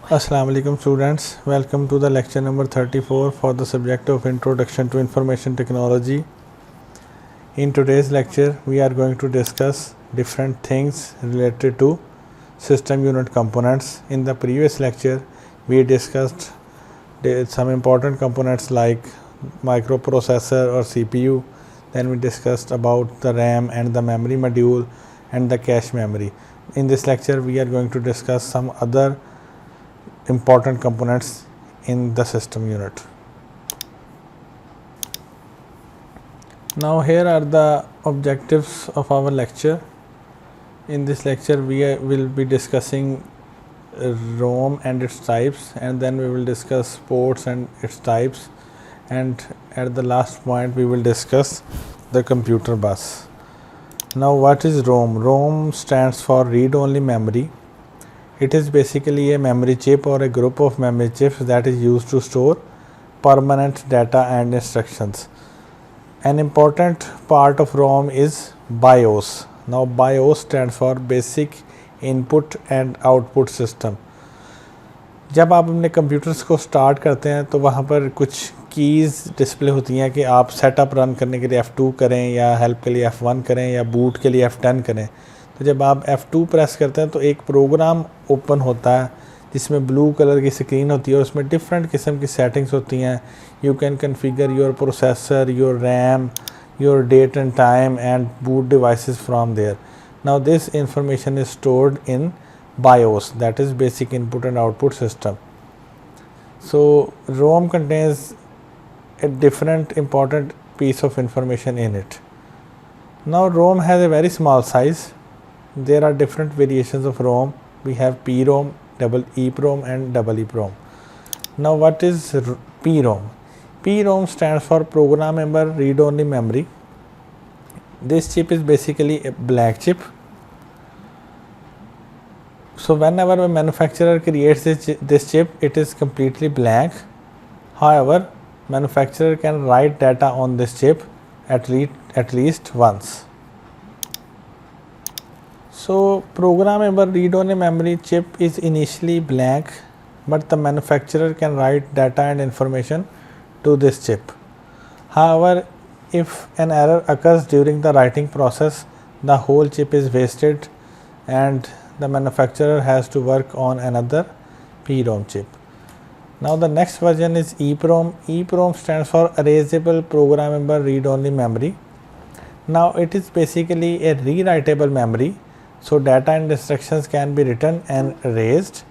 Assalamu alaikum students, welcome to the lecture number 34 for the subject of Introduction to Information Technology. In today's lecture we are going to discuss different things related to system unit components. In the previous lecture we discussed some important components like microprocessor or CPU. Then we discussed about the RAM and the memory module and the cache memory. In this lecture we are going to discuss some other important components in the system unit. Now here are the objectives of our lecture. In this lecture we will be discussing ROM and its types, and then we will discuss ports and its types, and at the last point we will discuss the computer bus. Now what is ROM? ROM stands for read only memory. It is basically a memory chip or a group of memory chips that is used to store permanent data and instructions. An important part of ROM is BIOS. Now BIOS stands for Basic Input and Output System. जब आप अपने computers को start करते हैं तो वहाँ पर कुछ कीज़ डिस्प्ले होती हैं कि आप सेटअप रन करने के लिए F2 करें या हेल्प के लिए F1 करें या बूट के लिए F10 करें. तो जब आप F2 प्रेस करते हैं तो एक प्रोग्राम ओपन होता है जिसमें ब्लू कलर की स्क्रीन होती है और उसमें डिफरेंट किस्म की सेटिंग्स होती हैं. You can configure your processor, your RAM, your date and time and boot devices from there. Now this information is stored in BIOS, that is basic input and output system. So ROM contains a different important piece of information in it. Now ROM has a very small size. There are different variations of ROM. We have PROM, double EEPROM and double EEPROM. Now what is PROM? PROM stands for Programmable Read Only Memory. This chip is basically a black chip. So whenever a manufacturer creates this chip, it is completely blank. However, manufacturer can write data on this chip at least once. So programmable read-only memory chip is initially blank, but the manufacturer can write data and information to this chip. However, if an error occurs during the writing process, the whole chip is wasted and the manufacturer has to work on another PROM chip. Now the next version is EEPROM. EEPROM stands for Erasable Programmable Read-Only Memory. Now it is basically a rewritable memory, so data and instructions can be written and erased.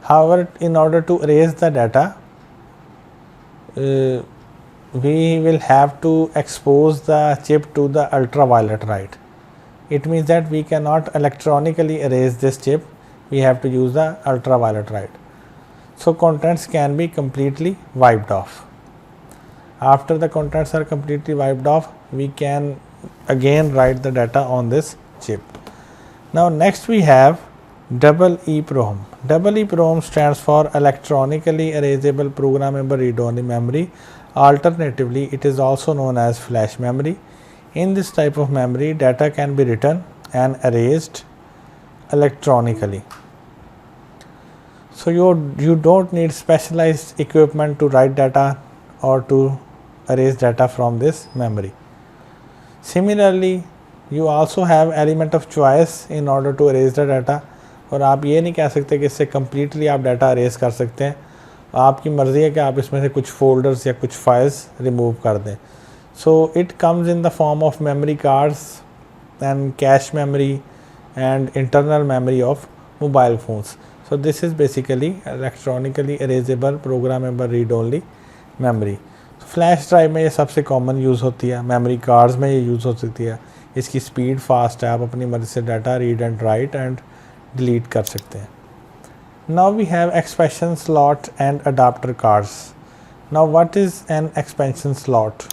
However, in order to erase the data, we will have to expose the chip to the ultraviolet light. It means that we cannot electronically erase this chip, we have to use the ultraviolet light. So contents can be completely wiped off. After the contents are completely wiped off, we can again write the data on this chip. Now next we have double EEPROM. Double EEPROM stands for Electronically Erasable Programmable Read-Only Memory. Alternatively, it is also known as flash memory. In this type of memory, data can be written and erased electronically. So you don't need specialized equipment to write data or to erase data from this memory. Similarly, you also have element of choice in order to erase the data. और आप ये नहीं कह सकते कि इससे completely आप data erase कर सकते हैं. आपकी मर्ज़ी है कि आप इसमें से कुछ folders या कुछ files remove कर दें. So it comes in the form of memory cards and cache memory and internal memory of mobile phones. So this is basically electronically erasable programmable read only memory. So flash drive में ये सबसे common use होती है, memory cards में ये use हो सकती है. इसकी speed fast है, आप अपनी मर्ज़ी से data read and write and delete कर सकते हैं. Now we have expansion slot and adapter cards. Now what is an expansion slot?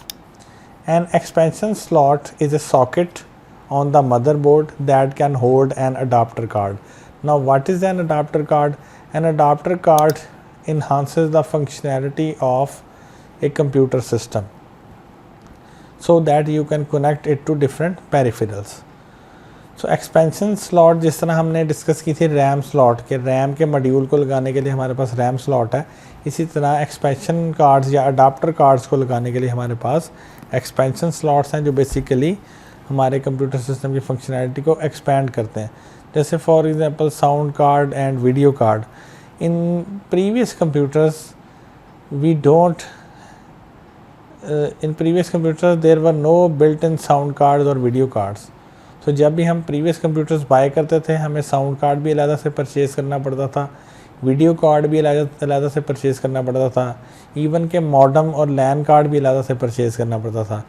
An expansion slot is a socket on the motherboard that can hold an adapter card. Now what is an adapter card? An adapter card enhances the functionality of a computer system so that you can connect it to different peripherals. So expansion slot जिस तरह हमने discuss की थी RAM slot के, RAM के module को लगाने के लिए हमारे पास रैम स्लॉट है, इसी तरह एक्सपेंशन कार्ड्स या अडाप्टर कार्ड्स को लगाने के लिए हमारे पास एक्सपेंशन स्लॉट्स हैं जो बेसिकली हमारे कंप्यूटर सिस्टम की फंक्शनैलिटी को एक्सपेंड करते हैं. जैसे for example sound card and video card. In previous computers we don't in previous computers there were no built-in sound cards और video cards. तो जब भी हम प्रीवियस कंप्यूटर्स बाय करते थे हमें साउंड कार्ड भी अलग से परचेज़ करना पड़ता था, वीडियो कार्ड भी अलग से परचेज़ करना पड़ता था, इवन के मॉडम और लैन कार्ड भी अलग से परचेज़ करना पड़ता था.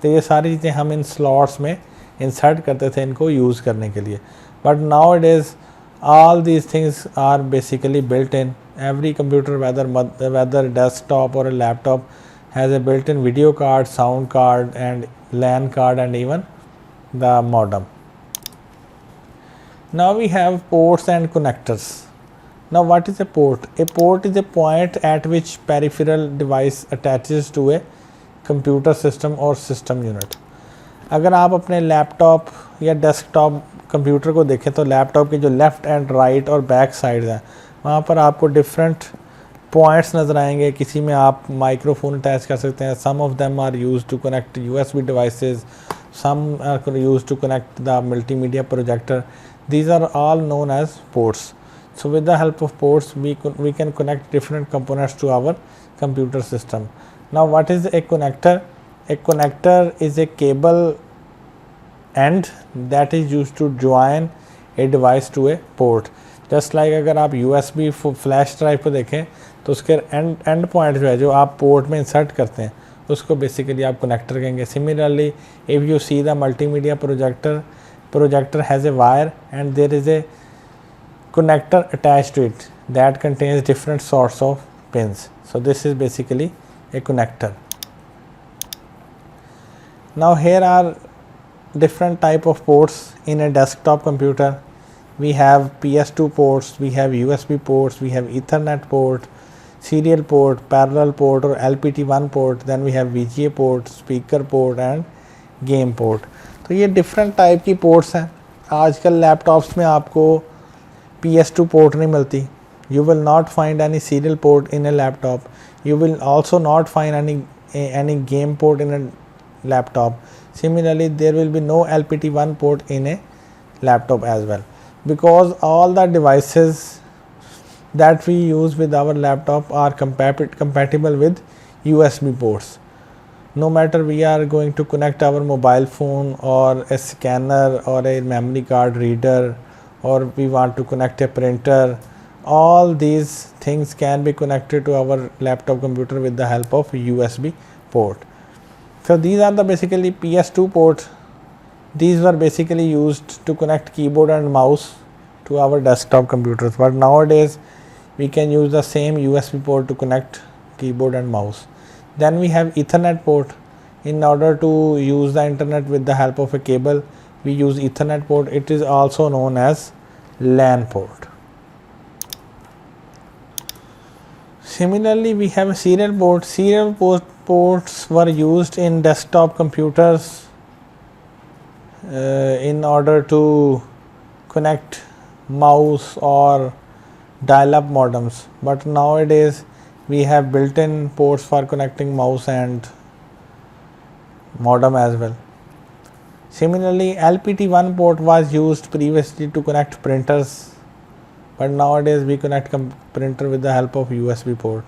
तो ये सारी चीज़ें हम इन स्लॉट्स में इंसर्ट करते थे इनको यूज़ करने के लिए. But now it is all these things are basically built in. Every computer whether desktop or a laptop has a built-in video card, sound card and LAN card and even the modem. Now we have ports and connectors. Now what is a port? A port is a point at which peripheral device attaches to a computer system or system unit. अगर आप अपने laptop या desktop computer को देखें तो laptop के जो left and right और बैक साइड हैं वहाँ पर आपको डिफरेंट पॉइंट्स नज़र आएंगे. किसी में आप माइक्रोफोन अटैच कर सकते हैं. Some of them are used to connect USB devices, some are used to connect the multimedia projector. These are all known as ports. So with the help of ports we can connect different components to our computer system. Now what is a connector? A connector is a cable end that is used to join a device to a port. Just like अगर आप USB flash drive को देखें तो उसके and point जो है जो आप पोर्ट में इंसर्ट करते हैं उसको बेसिकली आप कनेक्टर कहेंगे. Similarly if you see the multimedia projector has a wire and there is a connector attached to it that contains different sorts of pins. So this is basically a connector. Now here are different type of ports in a desktop computer. We have PS2 ports, we have USB ports, we have Ethernet port, serial port, parallel port or LPT1 port, then we have VGA port, speaker port and game port. तो ये different type की ports हैं. आजकल laptops में आपको PS2 port नहीं मिलती. You will not find any serial port in a laptop. You will also not find any game port in a laptop. Similarly there will be no LPT1 port in a laptop as well, because all the devices that we use with our laptop are compatible with USB ports. No matter we are going to connect our mobile phone or a scanner or a memory card reader, or we want to connect a printer, all these things can be connected to our laptop computer with the help of USB port. So these are the basically PS2 ports. These were basically used to connect keyboard and mouse to our desktop computers, but nowadays we can use the same USB port to connect keyboard and mouse. Then we have Ethernet port. In order to use the internet with the help of a cable, we use Ethernet port. It is also known as LAN port. Similarly, we have a serial port. Serial ports were used in desktop computers in order to connect mouse or dial-up modems, but nowadays we have built-in ports for connecting mouse and modem as well. Similarly, LPT1 port was used previously to connect printers, but nowadays we connect printer with the help of USB port.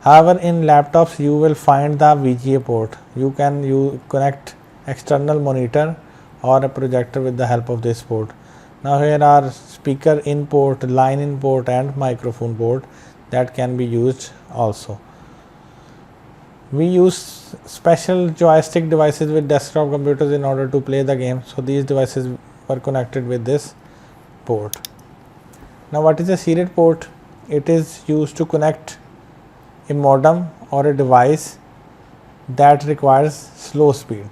However, in laptops you will find the VGA port. You can connect external monitor or a projector with the help of this port. Now here are speaker in port, line in port and microphone port that can be used also. We use special joystick devices with desktop computers in order to play the game. So these devices were connected with this port. Now what is a serial port? It is used to connect a modem or a device that requires slow speed.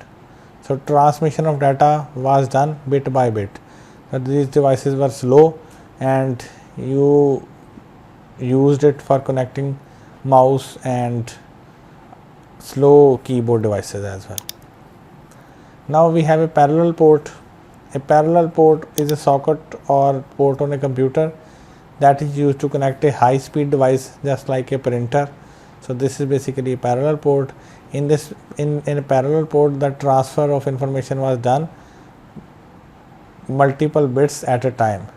So transmission of data was done bit by bit. But these devices were slow and you used it for connecting mouse and slow keyboard devices as well. Now we have a parallel port. A parallel port is a socket or port on a computer that is used to connect a high speed device just like a printer. So this is basically a parallel port. In a parallel port, the transfer of information was done multiple bits at a time.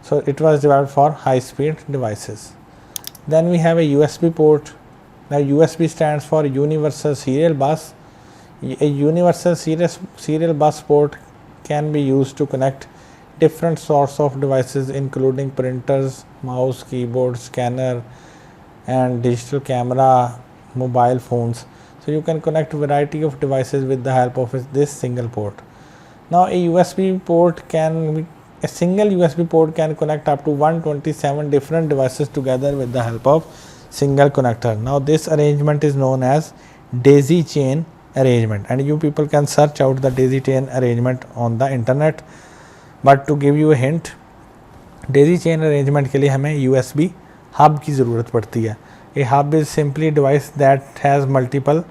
So it was developed for high speed devices. Then we have a USB port. Now USB stands for Universal Serial Bus. A universal serial bus port can be used to connect different sorts of devices including printers, mouse, keyboard, scanner and digital camera, mobile phones. So you can connect a variety of devices with the help of this single port. Now a single USB port can connect up to 127 different devices together with the help of single connector. Now this arrangement is known as daisy chain arrangement, and you people can search out the daisy chain arrangement on the internet. But to give you a hint, daisy chain arrangement के लिए हमें USB hub की ज़रूरत पड़ती है. A hub is simply a device that has multiple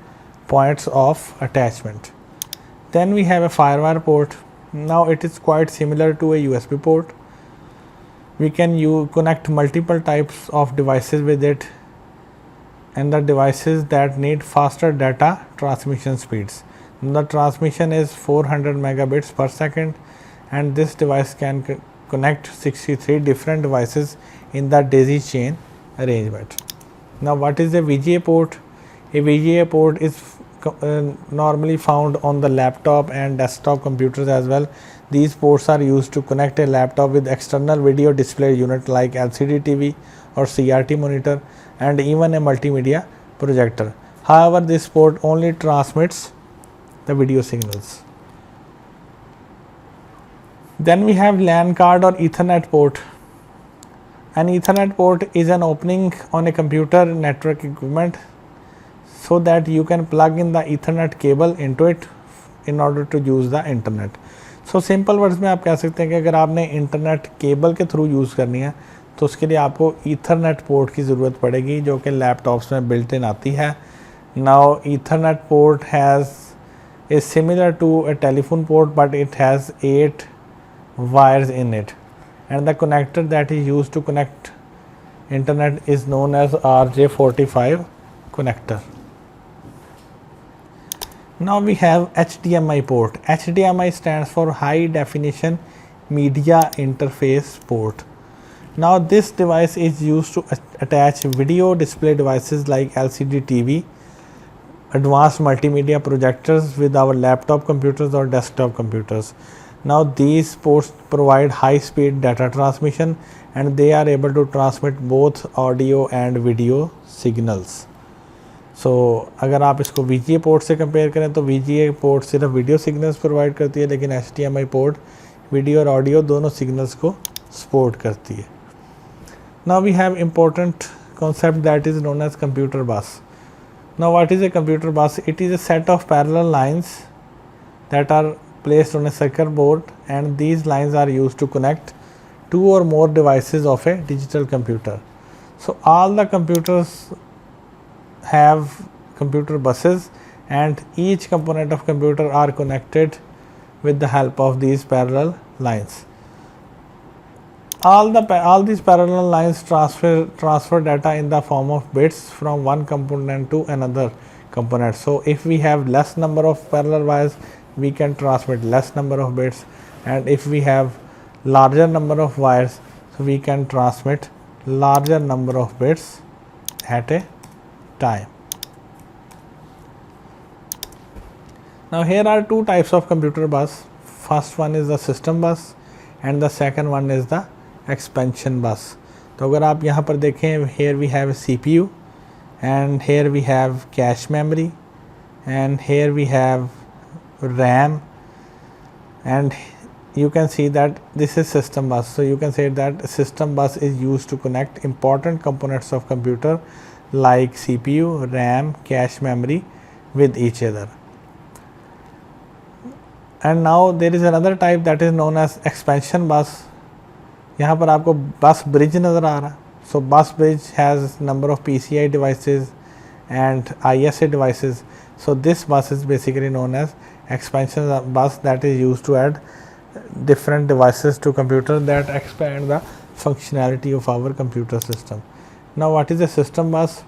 points of attachment. Then we have a FireWire port. Now it is quite similar to a USB port. We can connect multiple types of devices with it, and the devices that need faster data transmission speeds. The transmission is 400 megabits per second, and this device can connect 63 different devices in the daisy chain arrangement. Now what is a VGA port? A VGA port is normally found on the laptop and desktop computers as well. These ports are used to connect a laptop with external video display unit like LCD TV or CRT monitor and even a multimedia projector. However, this port only transmits the video signals. Then we have LAN card or Ethernet port. An Ethernet port is an opening on a computer network equipment so that you can plug in the Ethernet cable into it in order to use the internet. So simple words में आप कह सकते हैं कि अगर आपने internet cable के through use करनी है तो उसके लिए आपको ईथरनेट पोर्ट की ज़रूरत पड़ेगी जो कि लैपटॉप्स में बिल्ट इन आती है. Now Ethernet port is similar to a telephone port, but it has 8 wires in it, and the connector that is used to connect internet is known as RJ45 connector. Now we have HDMI port. HDMI stands for High Definition Media Interface Port. Now this device is used to attach video display devices like LCD TV, advanced multimedia projectors with our laptop computers or desktop computers. Now these ports provide high speed data transmission and they are able to transmit both audio and video signals. So अगर आप इसको VGA port से compare करें तो VGA port सिर्फ video signals provide करती है, लेकिन HDMI पोर्ट वीडियो और ऑडियो दोनों सिग्नल्स को सपोर्ट करती है. Now we have important concept that is known as computer bus. Now what is a computer bus? It is a set of parallel lines that are placed on a circuit board, and these lines are used to connect 2 or more devices of a digital computer. So all the computers have computer buses and each component of computer are connected with the help of these parallel lines. All these parallel lines transfer data in the form of bits from one component to another component. So if we have less number of parallel wires, we can transmit less number of bits, and if we have larger number of wires, so we can transmit larger number of bits at a time. Now here are two types of computer bus. First one is the system bus and the second one is the expansion bus. तो अगर आप यहाँ पर देखें, here we have CPU and here we have cache memory and here we have RAM, and you can see that this is system bus. So you can say that system bus is used to connect important components of computer like CPU, RAM, cache memory with each other. And now there is another type that is known as expansion bus. यहाँ पर आपको bus bridge नज़र आ रहा है. So bus bridge has number of PCI devices and ISA devices. So this bus is basically known as expansion bus that is used to add different devices to computer that expand the functionality of our computer system. Now what is a system bus?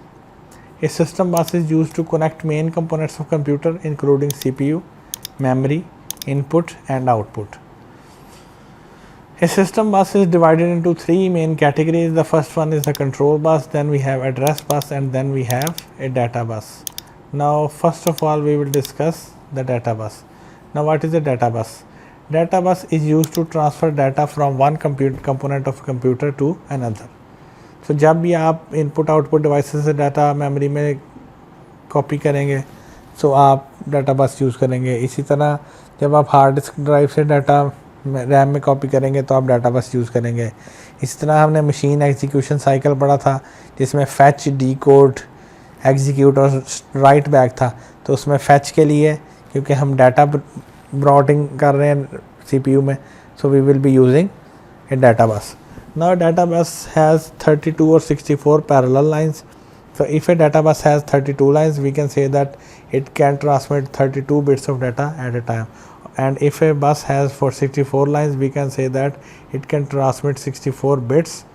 A system bus is used to connect main components of computer including CPU, memory, input and output. A system bus is divided into three main categories. The first one is the control bus, then we have address bus, and then we have a data bus. Now first of all we will discuss the data bus. Now what is a data bus? Data bus is used to transfer data from one component of computer to another. So जब भी आप input output devices से data memory में copy करेंगे तो आप data बस use करेंगे. इसी तरह जब आप हार्ड डिस्क ड्राइव से डाटा रैम में कॉपी करेंगे तो आप डाटा बस यूज़ करेंगे. इस तरह हमने मशीन एग्जीक्यूशन साइकिल पढ़ा था जिसमें फैच, डीकोड, एग्जीक्यूट और राइट बैक था. तो उसमें फैच के लिए क्योंकि हम डाटा ब्रॉटिंग कर रहे हैं CPU में, so we will be using a data bus. Now data bus has 32 or 64 parallel lines. So if a data bus has 32 lines, we can say that it can transmit 32 bits of data at a time. And if a bus has 64 lines, we can say that it can transmit 64 bits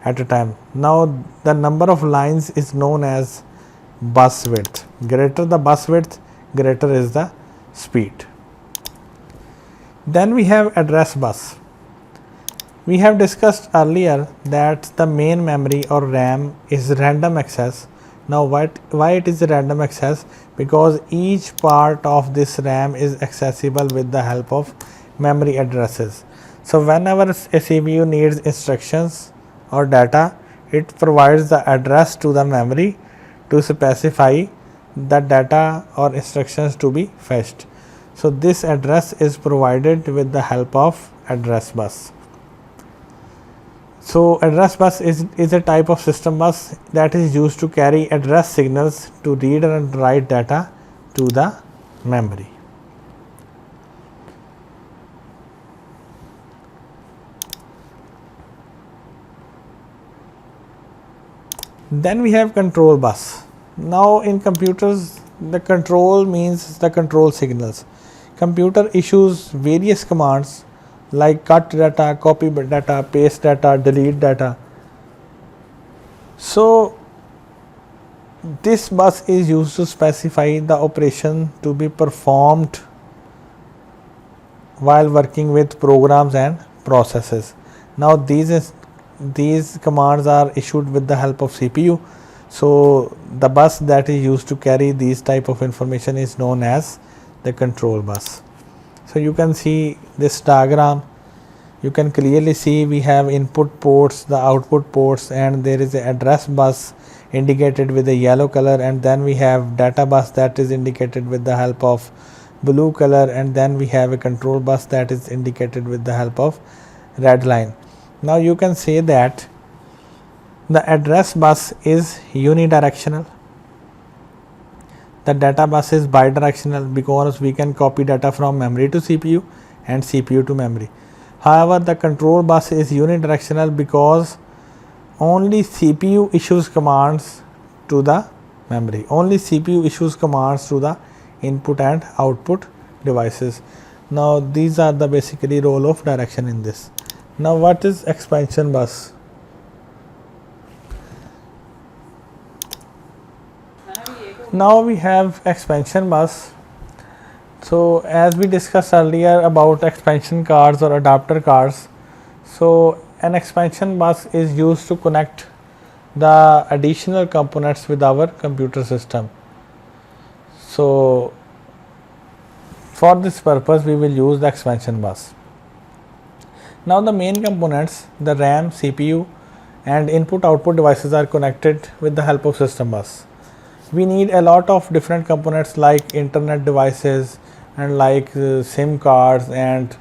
at a time. Now the number of lines is known as bus width. Greater the bus width, greater is the speed. Then we have address bus. We have discussed earlier that the main memory or RAM is random access. Now why it is random access? Because each part of this RAM is accessible with the help of memory addresses. So whenever a CPU needs instructions or data, it provides the address to the memory to specify the data or instructions to be fetched. So this address is provided with the help of address bus. So address bus is a type of system bus that is used to carry address signals to read and write data to the memory. Then we have control bus. Now in computers, the control means the control signals. Computer issues various commands like cut data, copy data, paste data, delete data. So this bus is used to specify the operation to be performed while working with programs and processes. Now these commands are issued with the help of CPU. So the bus that is used to carry these type of information is known as the control bus. So you can see this diagram, you can clearly see we have input ports, the output ports, and there is an address bus indicated with a yellow color, and then we have data bus that is indicated with the help of blue color, and then we have a control bus that is indicated with the help of red line. Now you can say that the address bus is unidirectional. The data bus is bidirectional because we can copy data from memory to CPU and CPU to memory. However, the control bus is unidirectional because only CPU issues commands to the memory. Only CPU issues commands to the input and output devices. Now these are the basically role of direction in this. Now what is expansion bus? Now we have expansion bus. So as we discussed earlier about expansion cards or adapter cards, so an expansion bus is used to connect the additional components with our computer system. So for this purpose we will use the expansion bus. Now the main components, the RAM, CPU and input output devices are connected with the help of system bus. We need a lot of different components like internet devices and like SIM cards and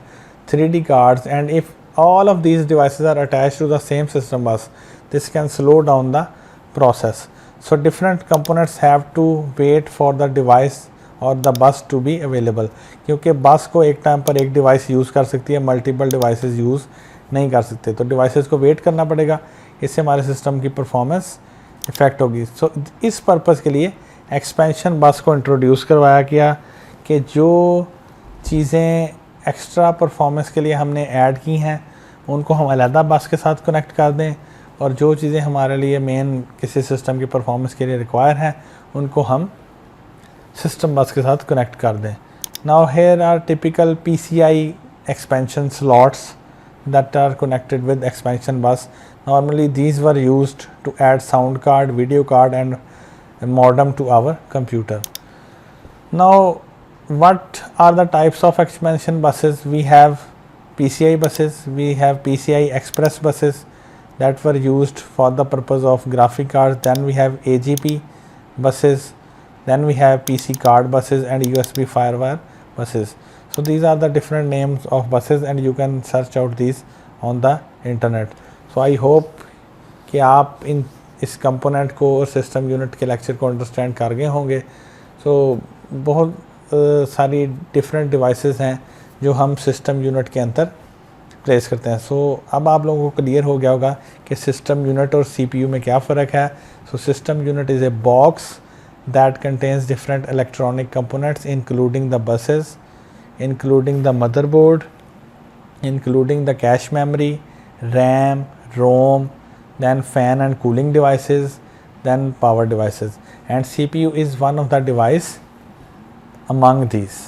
3D cards, and if all of these devices are attached to the same system bus, this can slow down the process. So different components have to wait for the device और the bus to be available, क्योंकि bus को एक time पर एक device use कर सकती है, multiple devices use नहीं कर सकते, तो डिवाइसेस को वेट करना पड़ेगा, इससे हमारे सिस्टम की परफॉर्मेंस इफेक्ट होगी. सो इस पर्पज़ के लिए एक्सपेंशन बस को इंट्रोड्यूस करवाया गया कि जो चीज़ें एक्स्ट्रा परफॉर्मेंस के लिए हमने ऐड की हैं उनको हम अलहदा बस के साथ कनेक्ट कर दें, और जो चीज़ें हमारे लिए मेन किसी सिस्टम की परफॉर्मेंस के लिए रिक्वायर हैं उनको हम सिस्टम बस के साथ कनेक्ट कर दें. Now here are typical PCI expansion slots that are connected with expansion bus. Normally these were used to add sound card, video card and a modem to our computer. Now what are the types of expansion buses? We have PCI buses, we have PCI Express buses that were used for the purpose of graphic cards, then we have AGP buses, then we have PC card buses and USB Firewire buses. So these are the different names of buses and you can search out these on the internet. So I hope कि आप इस component को और system unit के lecture को understand कर गए होंगे. सो बहुत सारी डिफरेंट डिवाइसेस हैं जो हम सिस्टम यूनिट के अंदर प्लेस करते हैं. सो अब आप लोगों को क्लियर हो गया होगा कि सिस्टम यूनिट और CPU में क्या फ़र्क है. So system unit is a box that contains different electronic components including the buses, including the motherboard, including the cache memory, RAM, ROM, then fan and cooling devices, then power devices, and CPU is one of the device among these.